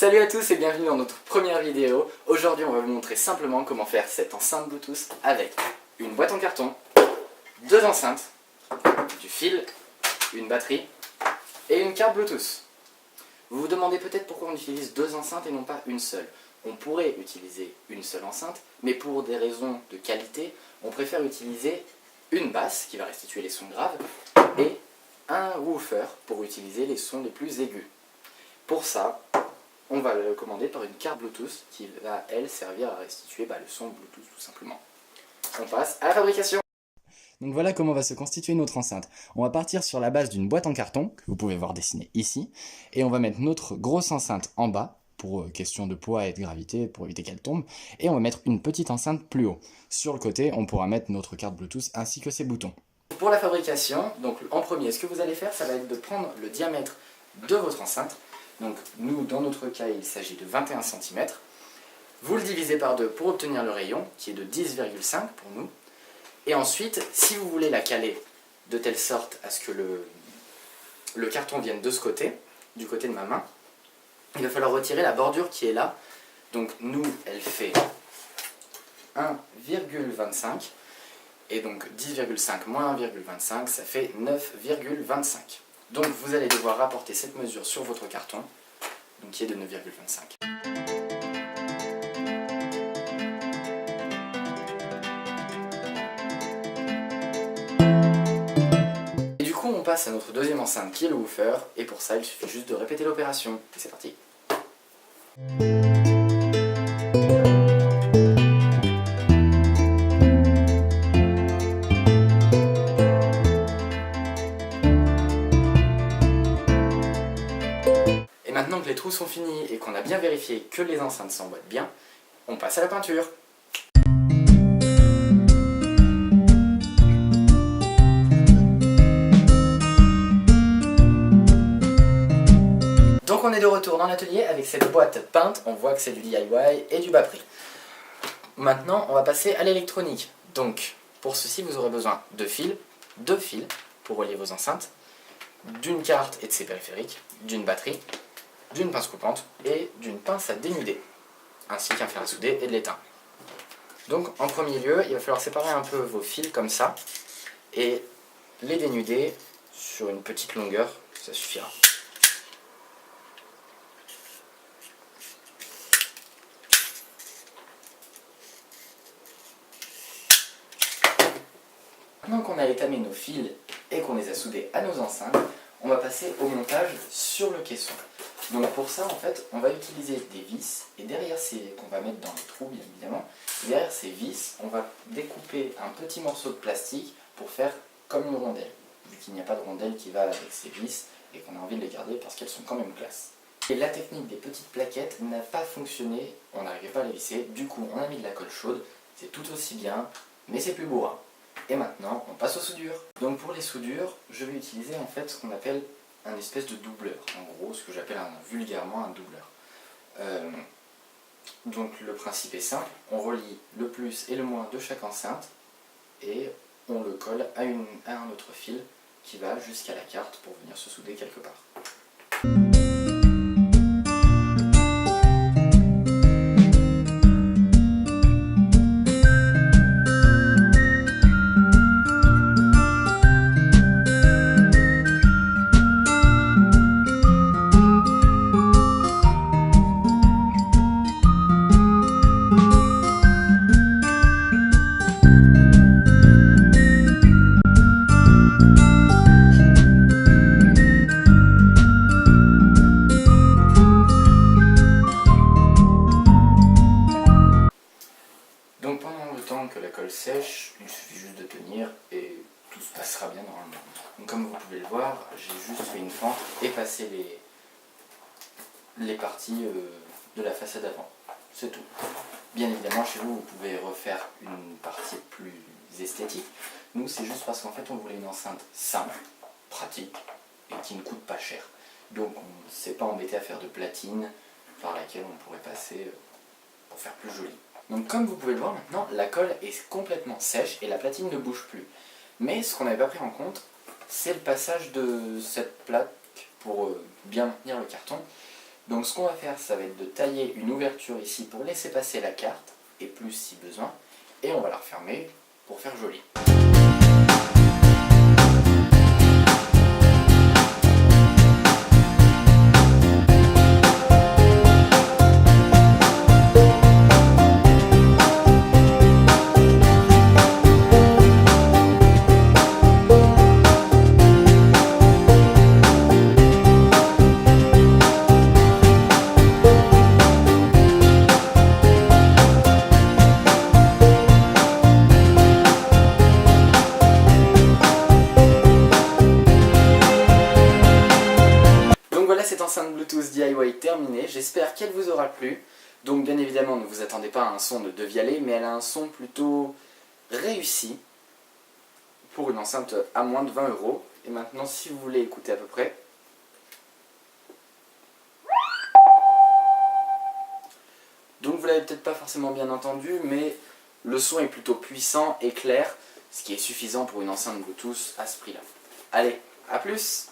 Salut à tous et bienvenue dans notre première vidéo. Aujourd'hui on va vous montrer simplement comment faire cette enceinte Bluetooth avec une boîte en carton, deux enceintes, du fil, une batterie et une carte Bluetooth. Vous vous demandez peut-être pourquoi on utilise deux enceintes et non pas une seule. On pourrait utiliser une seule enceinte, mais pour des raisons de qualité, on préfère utiliser une basse qui va restituer les sons graves et un woofer pour utiliser les sons les plus aigus. Pour ça, on va le commander par une carte Bluetooth qui va, elle, servir à restituer le son Bluetooth tout simplement. On passe à la fabrication. Donc voilà comment va se constituer notre enceinte. On va partir sur la base d'une boîte en carton, que vous pouvez voir dessinée ici, et on va mettre notre grosse enceinte en bas, pour question de poids et de gravité, pour éviter qu'elle tombe, et on va mettre une petite enceinte plus haut. Sur le côté, on pourra mettre notre carte Bluetooth ainsi que ses boutons. Pour la fabrication, donc en premier, ce que vous allez faire, ça va être de prendre le diamètre de votre enceinte. Donc nous, dans notre cas, il s'agit de 21 cm. Vous le divisez par 2 pour obtenir le rayon, qui est de 10,5 pour nous. Et ensuite, si vous voulez la caler de telle sorte à ce que le carton vienne de ce côté, du côté de ma main, il va falloir retirer la bordure qui est là. Donc nous, elle fait 1,25. Et donc 10,5 moins 1,25, ça fait 9,25. Donc vous allez devoir rapporter cette mesure sur votre carton, donc qui est de 9,25. Et du coup on passe à notre deuxième enceinte qui est le woofer, et pour ça il suffit juste de répéter l'opération. Et c'est parti. Maintenant que les trous sont finis et qu'on a bien vérifié que les enceintes s'emboîtent bien, on passe à la peinture. Donc on est de retour dans l'atelier avec cette boîte peinte, on voit que c'est du DIY et du bas prix. Maintenant on va passer à l'électronique. Donc pour ceci vous aurez besoin de fils, deux fils pour relier vos enceintes, d'une carte et de ses périphériques, d'une batterie, d'une pince coupante et d'une pince à dénuder, ainsi qu'un fer à souder et de l'étain. Donc en premier lieu, il va falloir séparer un peu vos fils comme ça et les dénuder sur une petite longueur, ça suffira. Maintenant qu'on a étamé nos fils et qu'on les a soudés à nos enceintes, on va passer au montage sur le caisson. Donc pour ça, en fait, on va utiliser des vis, et derrière ces, qu'on va mettre dans les trous bien évidemment, derrière ces vis, on va découper un petit morceau de plastique pour faire comme une rondelle, vu qu'il n'y a pas de rondelle qui va avec ces vis, et qu'on a envie de les garder parce qu'elles sont quand même classe. Et la technique des petites plaquettes n'a pas fonctionné, on n'arrivait pas à les visser, du coup on a mis de la colle chaude, c'est tout aussi bien, mais c'est plus bourrin. Et maintenant, on passe aux soudures. Donc pour les soudures, je vais utiliser en fait ce qu'on appelle un espèce de doubleur. En gros, ce que j'appelle vulgairement un doubleur. Donc le principe est simple, on relie le plus et le moins de chaque enceinte et on le colle à un autre fil qui va jusqu'à la carte pour venir se souder quelque part. Donc pendant le temps que la colle sèche, il suffit juste de tenir et tout se passera bien normalement. Donc comme vous pouvez le voir, j'ai juste fait une fente et passé les parties de la façade avant. C'est tout. Bien évidemment, chez vous, vous pouvez refaire une partie plus esthétique. Nous, c'est juste parce qu'en fait, on voulait une enceinte simple, pratique et qui ne coûte pas cher. Donc on ne s'est pas embêté à faire de platine par laquelle on pourrait passer pour faire plus joli. Donc comme vous pouvez le voir maintenant, la colle est complètement sèche et la platine ne bouge plus. Mais ce qu'on n'avait pas pris en compte, c'est le passage de cette plaque pour bien maintenir le carton. Donc ce qu'on va faire, ça va être de tailler une ouverture ici pour laisser passer la carte, et plus si besoin, et on va la refermer pour faire joli. Cette enceinte Bluetooth DIY terminée, j'espère qu'elle vous aura plu. Donc bien évidemment ne vous attendez pas à un son de Devialet, mais elle a un son plutôt réussi pour une enceinte à moins de 20 €. Et maintenant si vous voulez écouter à peu près. Donc vous l'avez peut-être pas forcément bien entendu, mais le son est plutôt puissant et clair, ce qui est suffisant pour une enceinte Bluetooth à ce prix-là. Allez, à plus!